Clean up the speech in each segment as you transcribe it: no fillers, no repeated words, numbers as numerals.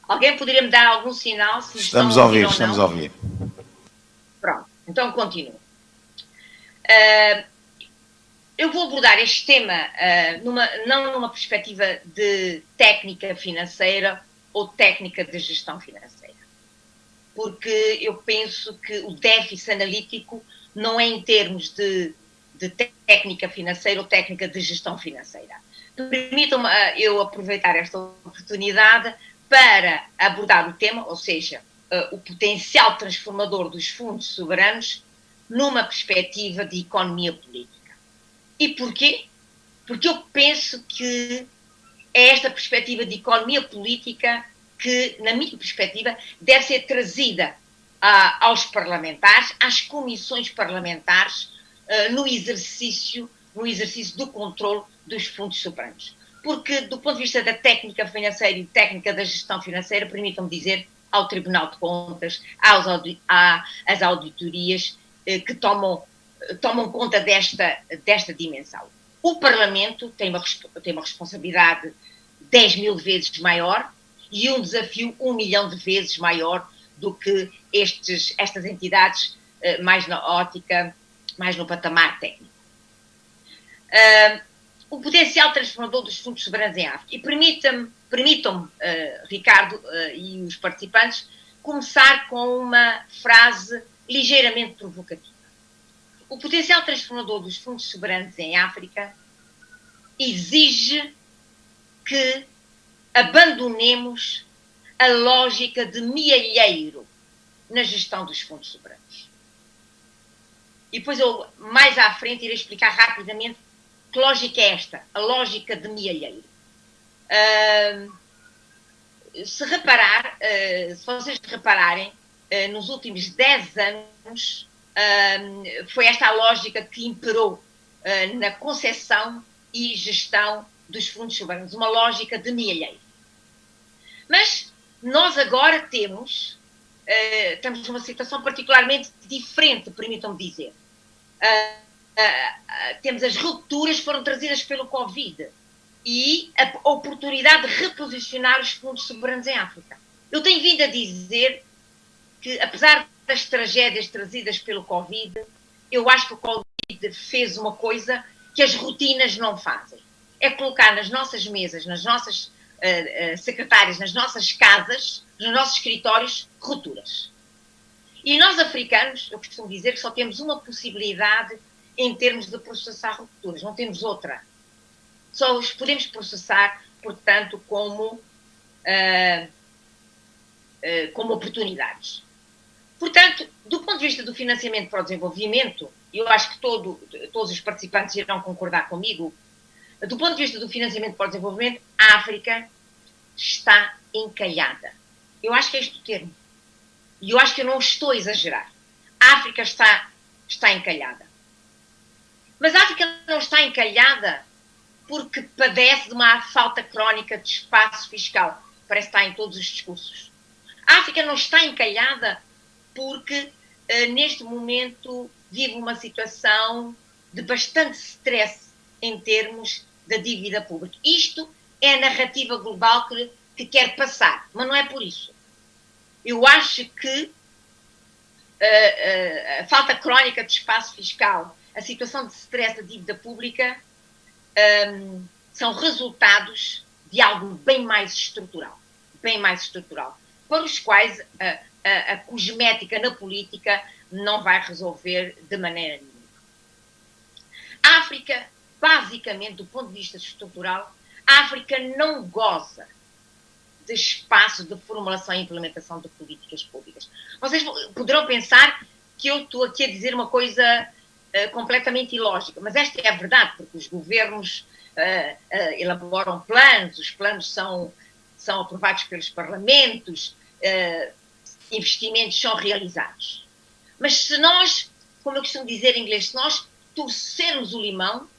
Alguém poderia me dar algum sinal se Estamos a ouvir, estamos a ouvir. Pronto, então continuo. Eu vou abordar este tema não numa perspectiva de técnica financeira ou técnica de gestão financeira, porque eu penso que o déficit analítico não é em termos de técnica financeira ou técnica de gestão financeira. Permitam-me eu aproveitar esta oportunidade para abordar o tema, ou seja, o potencial transformador dos fundos soberanos numa perspectiva de economia política. E porquê? Porque eu penso que é esta perspectiva de economia política que, na minha perspectiva, deve ser trazida aos parlamentares, às comissões parlamentares, no exercício do controle dos fundos soberanos. Porque, do ponto de vista da técnica financeira e técnica da gestão financeira, permitam-me dizer, ao Tribunal de Contas, às auditorias que tomam conta desta dimensão. O Parlamento tem uma responsabilidade 10 mil vezes maior e um desafio 1 milhão de vezes maior do que estas entidades, mais na ótica, mais no patamar técnico. O potencial transformador dos fundos soberanos em África. E permitam-me, Ricardo e os participantes, começar com uma frase ligeiramente provocativa. O potencial transformador dos fundos soberanos em África exige que abandonemos a lógica de mealheiro na gestão dos fundos soberanos. E depois eu, mais à frente, irei explicar rapidamente que lógica é esta, a lógica de mealheiro. Se vocês repararem, nos últimos 10 anos, foi esta a lógica que imperou na concepção e gestão dos fundos soberanos, uma lógica de mealheiro. Mas nós agora estamos numa situação particularmente diferente, permitam-me dizer. Temos as rupturas que foram trazidas pelo Covid e a oportunidade de reposicionar os fundos soberanos em África. Eu tenho vindo a dizer que, apesar das tragédias trazidas pelo Covid, eu acho que o Covid fez uma coisa que as rotinas não fazem. É colocar nas nossas mesas, nas nossas secretárias, nas nossas casas, nos nossos escritórios, rupturas. E nós, africanos, eu costumo dizer que só temos uma possibilidade em termos de processar rupturas, não temos outra. Só os podemos processar, portanto, como oportunidades. Portanto, do ponto de vista do financiamento para o desenvolvimento, eu acho que todos os participantes irão concordar comigo, do ponto de vista do financiamento para o desenvolvimento, a África está encalhada. Eu acho que é este o termo. E eu acho que eu não estou a exagerar. A África está encalhada. Mas a África não está encalhada porque padece de uma falta crónica de espaço fiscal. Parece que está em todos os discursos. A África não está encalhada porque, neste momento, vive uma situação de bastante stress em termos da dívida pública. Isto é a narrativa global que quer passar, mas não é por isso. Eu acho que a falta crónica de espaço fiscal, a situação de stress da dívida pública, são resultados de algo bem mais estrutural, para os quais a cosmética na política não vai resolver de maneira nenhuma. A África, basicamente, do ponto de vista estrutural, a África não goza de espaço de formulação e implementação de políticas públicas. Vocês poderão pensar que eu estou aqui a dizer uma coisa completamente ilógica, mas esta é a verdade, porque os governos elaboram planos, os planos são aprovados pelos parlamentos, investimentos são realizados. Mas se nós, como eu costumo dizer em inglês, se nós torcermos o limão,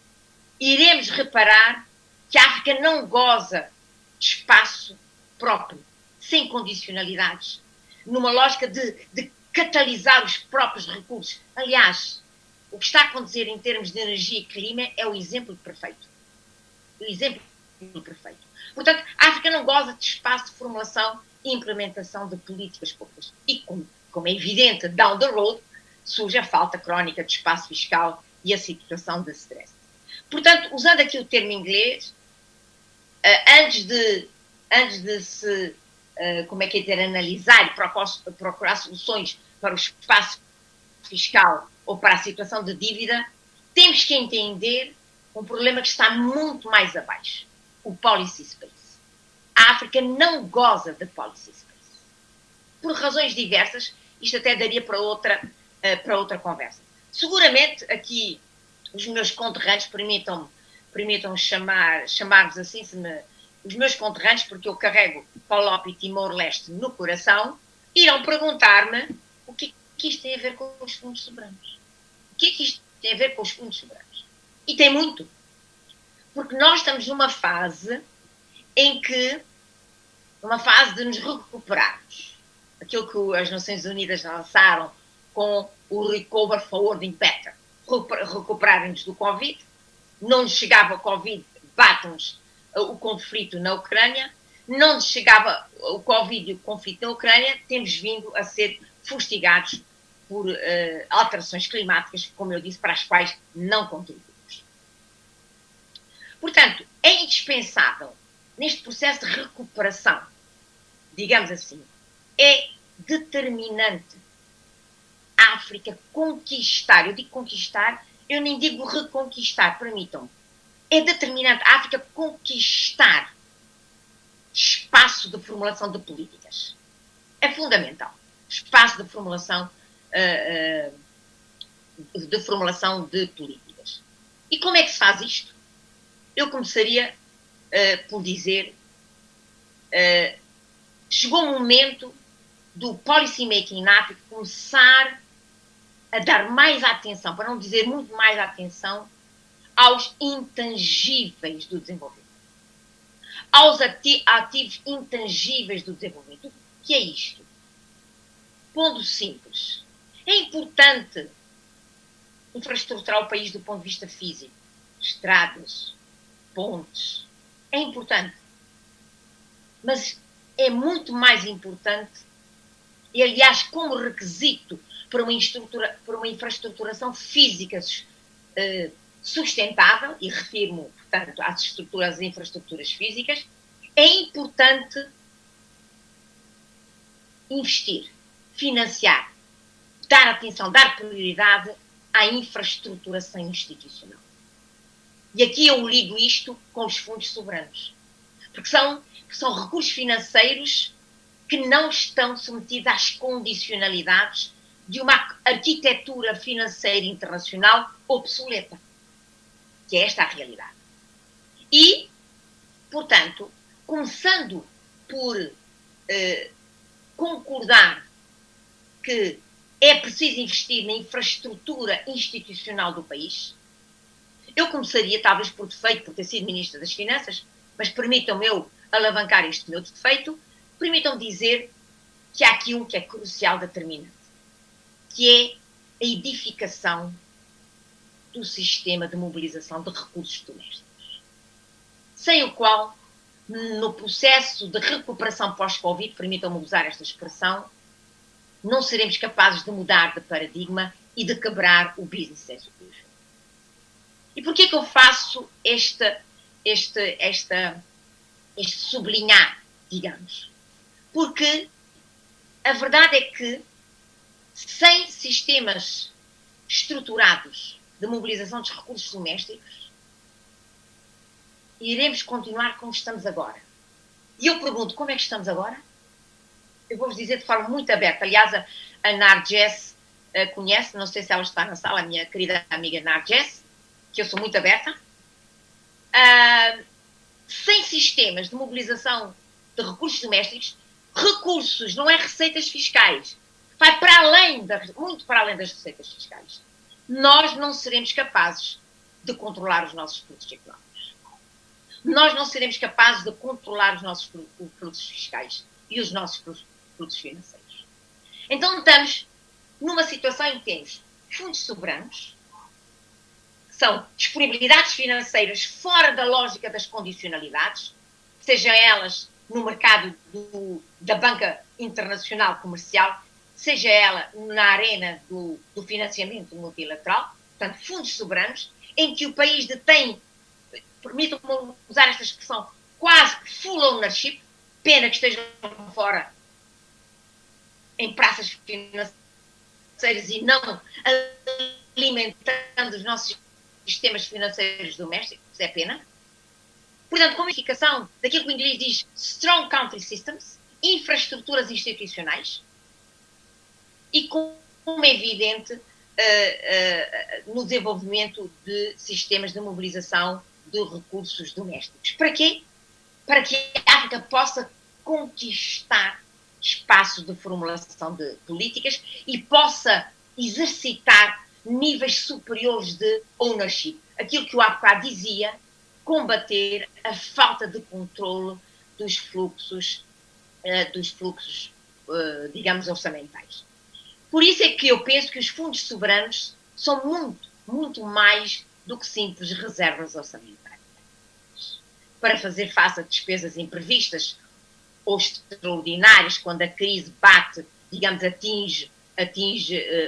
iremos reparar que a África não goza de espaço próprio, sem condicionalidades, numa lógica de catalisar os próprios recursos. Aliás, o que está a acontecer em termos de energia e clima é o exemplo perfeito. O exemplo perfeito. Portanto, a África não goza de espaço de formulação implementação de políticas públicas. E, como é evidente, down the road, surge a falta crónica de espaço fiscal e a situação de stress. Portanto, usando aqui o termo inglês, antes de se, como é que é dizer, analisar e procurar soluções para o espaço fiscal ou para a situação de dívida, temos que entender um problema que está muito mais abaixo, o policy space. A África não goza de policy space. Por razões diversas, isto até daria para outra conversa. Seguramente, aqui, os meus conterrâneos, permitam chamar-vos assim, os meus conterrâneos, porque eu carrego Palop e Timor-Leste no coração, irão perguntar-me o que isto tem a ver com os fundos soberanos. O que isto tem a ver com os fundos soberanos? E tem muito. Porque nós estamos numa fase de nos recuperarmos. Aquilo que as Nações Unidas lançaram com o Recover Forwarding Better. Recuperarem-nos do Covid. Não nos chegava o Covid, bate-nos o conflito na Ucrânia. Não nos chegava o Covid e o conflito na Ucrânia. Temos vindo a ser fustigados por alterações climáticas, como eu disse, para as quais não contribuímos. Portanto, é indispensável, neste processo de recuperação, digamos assim, é determinante a África conquistar. Eu digo conquistar, eu nem digo reconquistar, permitam-me. É determinante a África conquistar espaço de formulação de políticas. É fundamental. Espaço de formulação de políticas. E como é que se faz isto? Eu começaria por dizer chegou o momento do policy making na África começar a dar mais atenção, para não dizer muito mais atenção, aos intangíveis do desenvolvimento. Aos ativos intangíveis do desenvolvimento. O que é isto? Pondo simples. É importante infraestruturar o país do ponto de vista físico. Estradas, pontes. É importante. Mas é muito mais importante, e aliás, como requisito para uma infraestruturação física sustentável, e refiro-me, portanto, às infraestruturas físicas, é importante investir, financiar, dar atenção, dar prioridade à infraestruturação institucional. E aqui eu ligo isto com os fundos soberanos. Porque são recursos financeiros que não estão submetidos às condicionalidades de uma arquitetura financeira internacional obsoleta. Que é esta a realidade. E, portanto, começando por concordar que é preciso investir na infraestrutura institucional do país, eu começaria, talvez por defeito, por ter sido Ministra das Finanças, mas permitam-me eu alavancar este meu defeito, permitam-me dizer que há aqui um que é crucial, determinante, que é a edificação do sistema de mobilização de recursos domésticos, sem o qual, no processo de recuperação pós-Covid, permitam-me usar esta expressão, não seremos capazes de mudar de paradigma e de quebrar o business as usual. E porquê que eu faço este sublinhar, digamos? Porque a verdade é que sem sistemas estruturados de mobilização dos recursos domésticos, iremos continuar como estamos agora. E eu pergunto, como é que estamos agora? Eu vou-vos dizer de forma muito aberta. Aliás, a Narges conhece, não sei se ela está na sala, a minha querida amiga Narges, que eu sou muito aberta. Sem sistemas de mobilização de recursos domésticos, recursos, não é receitas fiscais, vai para além, muito para além das receitas fiscais. Nós não seremos capazes de controlar os nossos fluxos económicos. Nós não seremos capazes de controlar os nossos fluxos fiscais e os nossos fluxos financeiros. Então estamos numa situação em que temos fundos soberanos, que são disponibilidades financeiras fora da lógica das condicionalidades, sejam elas no mercado da banca internacional comercial, seja ela na arena do financiamento multilateral, portanto, fundos soberanos, em que o país detém, permitam-me usar esta expressão, quase full ownership, pena que estejam fora em praças financeiras e não alimentando os nossos sistemas financeiros domésticos, é pena. Portanto, com a identificação daquilo que o inglês diz strong country systems, infraestruturas institucionais, e como é evidente, no desenvolvimento de sistemas de mobilização de recursos domésticos. Para quê? Para que a África possa conquistar espaços de formulação de políticas e possa exercitar níveis superiores de ownership. Aquilo que o APCA dizia, combater a falta de controle dos fluxos, digamos, orçamentais. Por isso é que eu penso que os fundos soberanos são muito, muito mais do que simples reservas orçamentais. Para fazer face a despesas imprevistas ou extraordinárias, quando a crise bate, digamos, atinge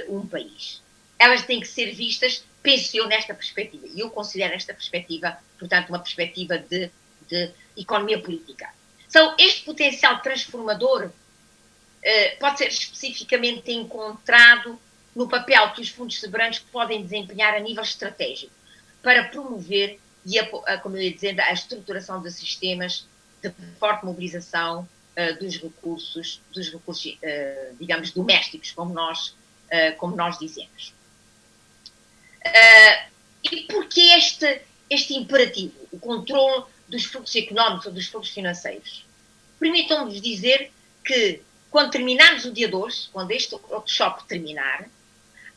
um país. Elas têm que ser vistas, penso eu, nesta perspectiva. E eu considero esta perspectiva, portanto, uma perspectiva de economia política. Então, este potencial transformador pode ser especificamente encontrado no papel que os fundos soberanos podem desempenhar a nível estratégico para promover como eu ia dizendo, a estruturação de sistemas de forte mobilização dos recursos digamos, domésticos, como nós dizemos. E porquê este imperativo, o controle dos fluxos económicos ou dos fluxos financeiros? Permitam-nos dizer que, quando terminarmos o dia 2, quando este workshop terminar,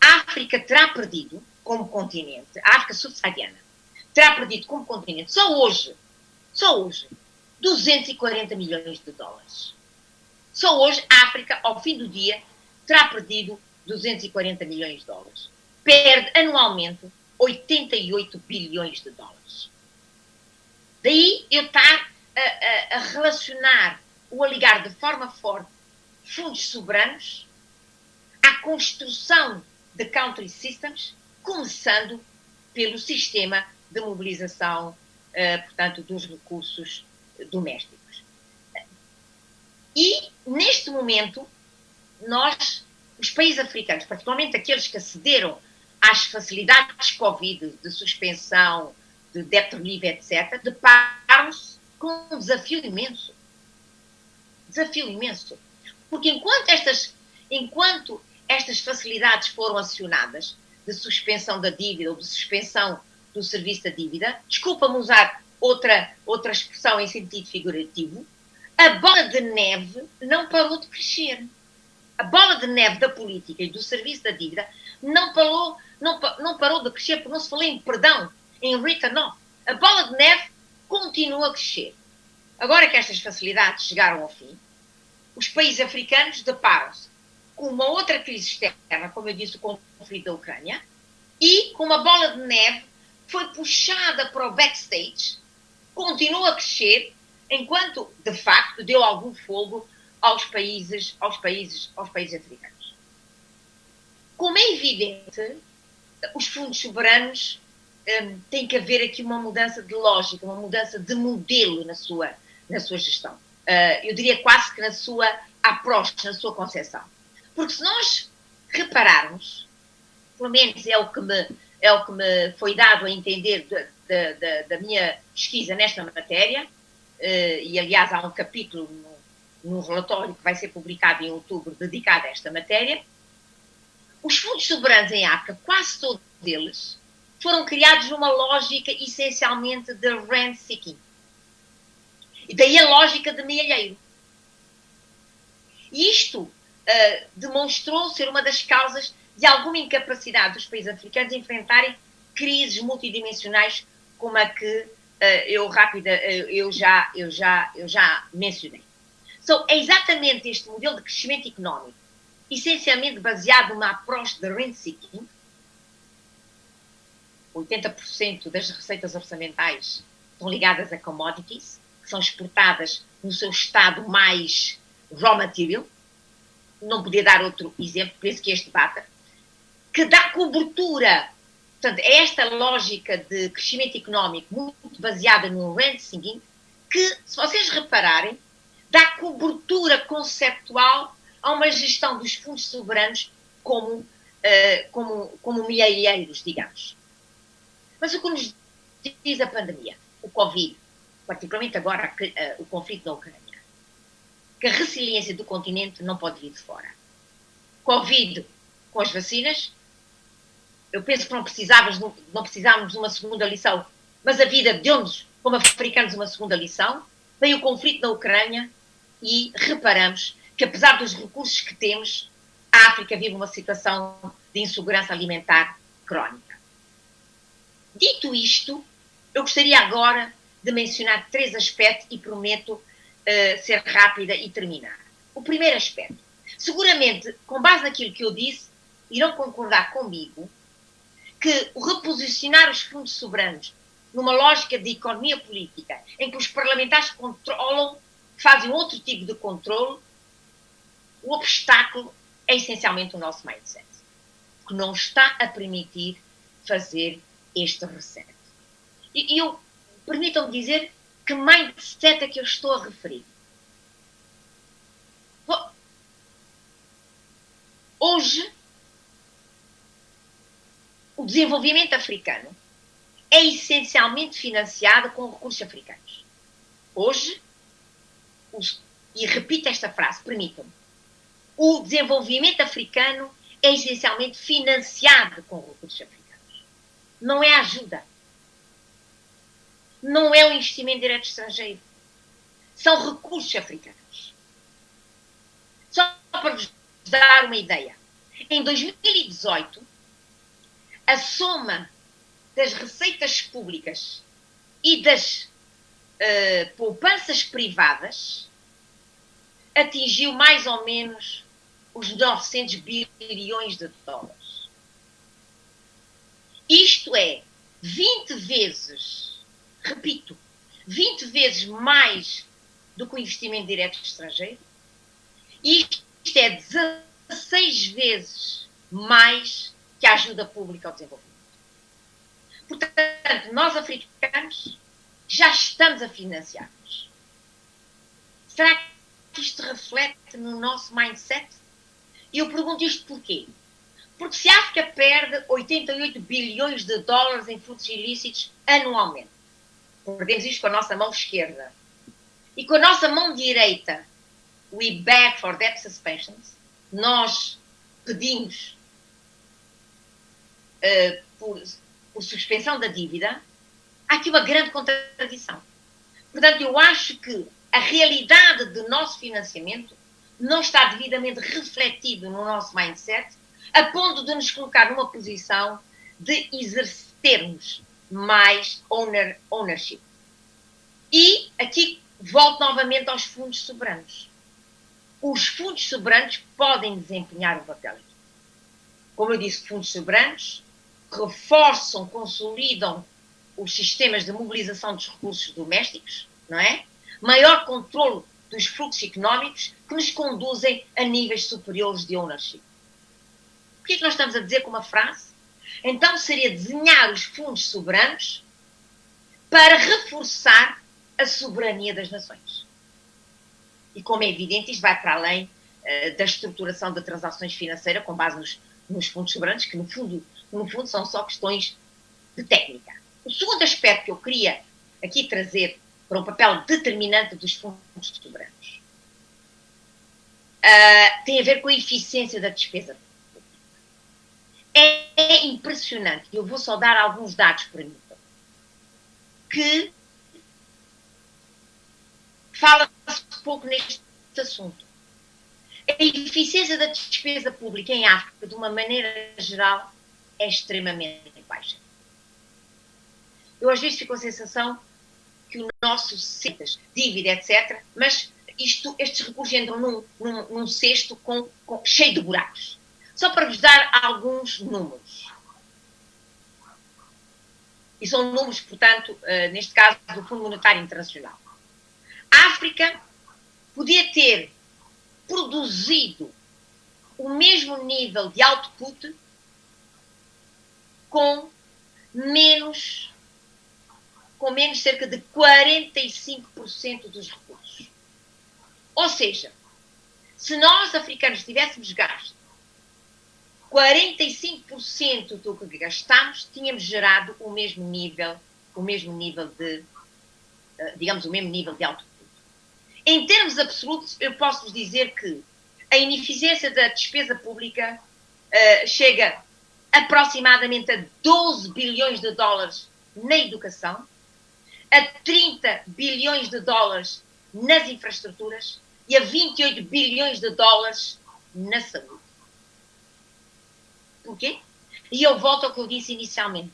a África terá perdido como continente, a África subsaariana, terá perdido como continente, só hoje, 240 milhões de dólares. Só hoje, a África, ao fim do dia, terá perdido 240 milhões de dólares. Perde anualmente 88 bilhões de dólares. Daí eu estar a relacionar ou a ligar de forma forte fundos soberanos à construção de country systems, começando pelo sistema de mobilização, portanto, dos recursos domésticos. E, neste momento, nós, os países africanos, particularmente aqueles que acederam às facilidades Covid, de suspensão, de debt relief, etc., deparam-se com um desafio imenso. Desafio imenso. Porque enquanto estas facilidades foram acionadas, de suspensão da dívida ou de suspensão do serviço da dívida, desculpa-me usar outra expressão em sentido figurativo, a bola de neve não parou de crescer. A bola de neve da política e do serviço da dívida não parou de crescer, porque não se falou em perdão, em written off. A bola de neve continua a crescer. Agora que estas facilidades chegaram ao fim, os países africanos deparam-se com uma outra crise externa, como eu disse, o conflito da Ucrânia, e com uma bola de neve foi puxada para o backstage, continua a crescer, enquanto, de facto, deu algum fogo aos países africanos. Como é evidente, os fundos soberanos têm que haver aqui uma mudança de lógica, uma mudança de modelo na sua gestão. Eu diria quase que na sua approach, na sua concepção. Porque se nós repararmos, pelo menos é o que me foi dado a entender da minha pesquisa nesta matéria, e aliás há um capítulo no relatório que vai ser publicado em outubro dedicado a esta matéria, os fundos soberanos em África, quase todos eles, foram criados numa lógica essencialmente de rent-seeking. E daí a lógica de mealheiro. E isto demonstrou ser uma das causas de alguma incapacidade dos países africanos em enfrentarem crises multidimensionais como a que eu já mencionei. É exatamente este modelo de crescimento económico, essencialmente baseado numa approach de rent-seeking. 80% das receitas orçamentais estão ligadas a commodities, que são exportadas no seu estado mais raw material, não podia dar outro exemplo, penso que este bata, que dá cobertura. Portanto, é esta lógica de crescimento económico muito baseada no rent seeking, que, se vocês repararem, dá cobertura conceptual a uma gestão dos fundos soberanos como milheiros, digamos. Mas o que nos diz a pandemia, o Covid, particularmente agora o conflito da Ucrânia, que a resiliência do continente não pode vir de fora. Covid com as vacinas, eu penso que não precisávamos de uma segunda lição, mas a vida deu-nos, como africanos, uma segunda lição. Veio o conflito na Ucrânia e reparamos que, apesar dos recursos que temos, a África vive uma situação de insegurança alimentar crónica. Dito isto, eu gostaria agora de mencionar 3 aspectos e prometo ser rápida e terminar. O primeiro aspecto. Seguramente, com base naquilo que eu disse, irão concordar comigo que o reposicionar os fundos soberanos numa lógica de economia política, em que os parlamentares controlam, fazem outro tipo de controle, o obstáculo é essencialmente o nosso mindset, que não está a permitir fazer este reset. E permitam-me dizer que mindset é que eu estou a referir. Hoje, o desenvolvimento africano é essencialmente financiado com recursos africanos. Hoje, e repito esta frase, permitam-me, o desenvolvimento africano é essencialmente financiado com recursos africanos. Não é ajuda. Não é o investimento direto estrangeiro. São recursos africanos. Só para vos dar uma ideia. Em 2018, a soma das receitas públicas e das poupanças privadas atingiu mais ou menos os 900 bilhões de dólares. Isto é 20 vezes, repito, 20 vezes mais do que o investimento direto estrangeiro. Isto é 16 vezes mais que a ajuda pública ao desenvolvimento. Portanto, nós africanos já estamos a financiar-nos. Será que isto reflete no nosso mindset? E eu pergunto isto porquê? Porque se a África perde 88 bilhões de dólares em frutos ilícitos anualmente, perdemos isto com a nossa mão esquerda, e com a nossa mão direita, we beg for debt suspensions, nós pedimos por suspensão da dívida, há aqui uma grande contradição. Portanto, eu acho que a realidade do nosso financiamento não está devidamente refletido no nosso mindset, a ponto de nos colocar numa posição de exercermos mais ownership. E aqui volto novamente aos fundos soberanos. Os fundos soberanos podem desempenhar um papel aqui. Como eu disse, fundos soberanos reforçam, consolidam os sistemas de mobilização dos recursos domésticos, não é? Maior controle dos fluxos económicos que nos conduzem a níveis superiores de ownership. O que é que nós estamos a dizer com uma frase? Então seria desenhar os fundos soberanos para reforçar a soberania das nações. E como é evidente, isto vai para além da estruturação de transações financeiras com base nos fundos soberanos, que no fundo são só questões de técnica. O segundo aspecto que eu queria aqui trazer para um papel determinante dos fundos soberanos tem a ver com a eficiência da despesa pública. É impressionante, e eu vou só dar alguns dados para mim, que fala-se pouco neste assunto. A eficiência da despesa pública em África, de uma maneira geral, é extremamente baixa. Eu às vezes fico com a sensação que o nosso dívida, etc., mas estes recursos entram num cesto cheio de buracos. Só para vos dar alguns números. E são números, portanto, neste caso, do Fundo Monetário Internacional. A África podia ter produzido o mesmo nível de output com menos cerca de 45% dos recursos. Ou seja, se nós, africanos, tivéssemos gasto 45% do que gastamos, tínhamos gerado o mesmo nível de, digamos, o mesmo nível de output. Em termos absolutos, eu posso-vos dizer que a ineficiência da despesa pública chega aproximadamente a 12 bilhões de dólares na educação, a 30 bilhões de dólares nas infraestruturas e a 28 bilhões de dólares na saúde. Porquê? E eu volto ao que eu disse inicialmente.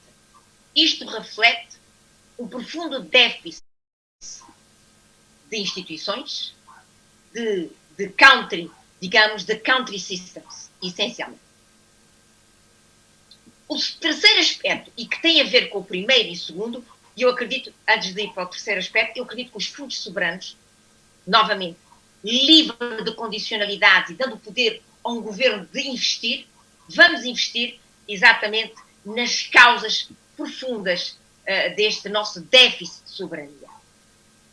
Isto reflete um profundo déficit de instituições, de country, digamos, de country systems, essencialmente. O terceiro aspecto, e que tem a ver com o primeiro e o segundo, e eu acredito, antes de ir para o terceiro aspecto, eu acredito que os fundos soberanos, novamente, livre de condicionalidades e dando poder a um governo de investir, vamos investir exatamente nas causas profundas deste nosso déficit de soberania.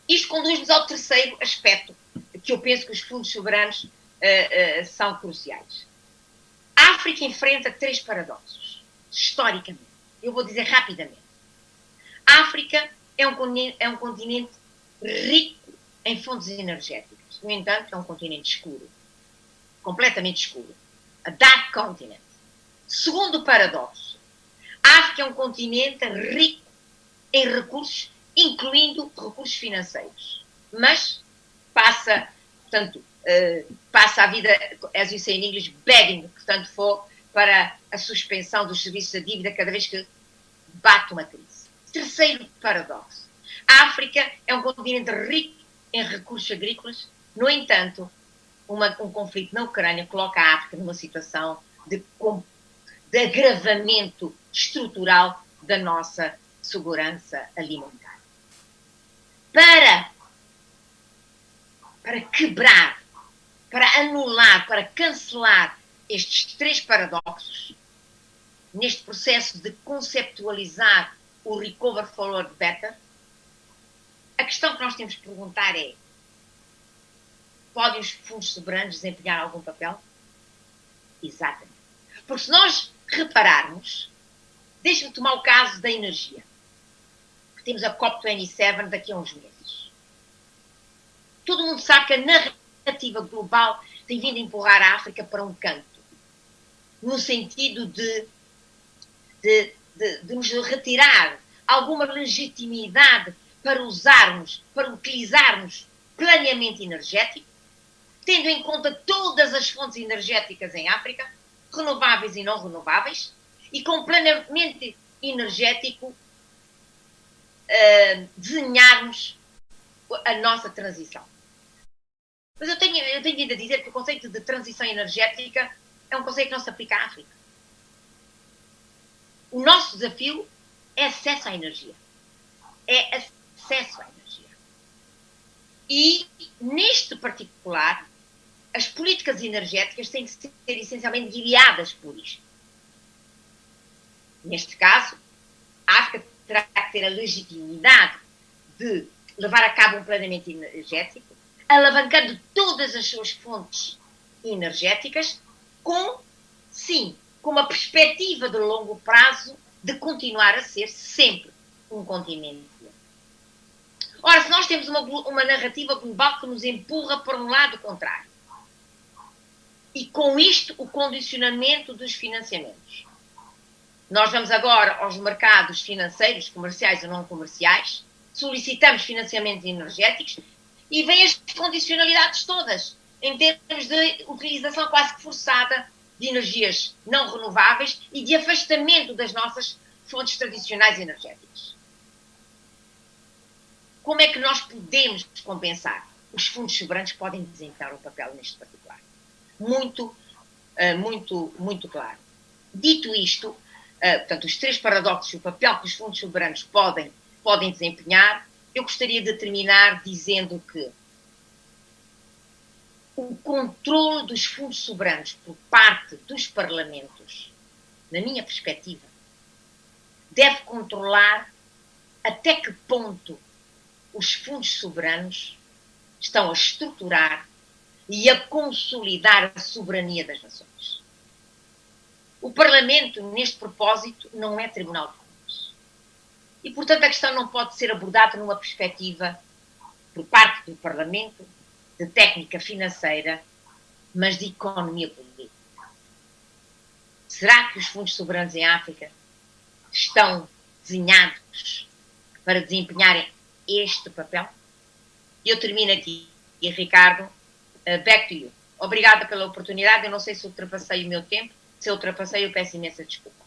Isto conduz-nos ao terceiro aspecto, que eu penso que os fundos soberanos são cruciais. A África enfrenta 3 paradoxos, historicamente. Eu vou dizer rapidamente. A África é um continente rico em fontes energéticas. No entanto, é um continente escuro. Completamente escuro. A dark continent. Segundo paradoxo. A África é um continente rico em recursos, incluindo recursos financeiros. Mas passa, portanto, passa a vida, as you say in English, begging, portanto, for para a suspensão dos serviços de dívida cada vez que bate uma crise. Terceiro paradoxo. A África é um continente rico em recursos agrícolas, no entanto, um conflito na Ucrânia coloca a África numa situação de agravamento estrutural da nossa segurança alimentar. Para quebrar, para anular, para cancelar estes 3 paradoxos, neste processo de conceptualizar o Recover Forward Better, a questão que nós temos que perguntar é: podem os fundos soberanos desempenhar algum papel? Exatamente. Porque se nós repararmos, deixe-me tomar o caso da energia. Temos a COP27 daqui a uns meses. Todo mundo sabe que a narrativa global tem vindo a empurrar a África para um canto, no sentido de nos retirar alguma legitimidade para utilizarmos planeamento energético, tendo em conta todas as fontes energéticas em África, renováveis e não renováveis, e com planeamento energético desenharmos a nossa transição. Mas eu tenho vindo a dizer que o conceito de transição energética é um conceito que não se aplica à África. O nosso desafio é acesso à energia. É acesso à energia. E, neste particular, as políticas energéticas têm que ser essencialmente guiadas por isto. Neste caso, a África terá que ter a legitimidade de levar a cabo um planeamento energético, alavancando todas as suas fontes energéticas, com uma perspectiva de longo prazo de continuar a ser sempre um continente. Ora, se nós temos uma narrativa global que nos empurra para um lado contrário, e com isto o condicionamento dos financiamentos, nós vamos agora aos mercados financeiros, comerciais ou não comerciais, solicitamos financiamentos energéticos e vêm as condicionalidades todas, em termos de utilização quase que forçada de energias não renováveis e de afastamento das nossas fontes tradicionais energéticas. Como é que nós podemos compensar? Os fundos soberanos podem desempenhar um papel neste particular. Muito claro. Dito isto, portanto, os 3 paradoxos, o papel que os fundos soberanos podem desempenhar, eu gostaria de terminar dizendo que o controle dos fundos soberanos por parte dos parlamentos, na minha perspectiva, deve controlar até que ponto os fundos soberanos estão a estruturar e a consolidar a soberania das nações. O Parlamento, neste propósito, não é Tribunal de Contas. E, portanto, a questão não pode ser abordada numa perspectiva, por parte do Parlamento, de técnica financeira, mas de economia política. Será que os fundos soberanos em África estão desenhados para desempenharem este papel? Eu termino aqui. E, Ricardo, back to you. Obrigada pela oportunidade. Eu não sei se ultrapassei o meu tempo. Se ultrapassei, eu peço imensa desculpa.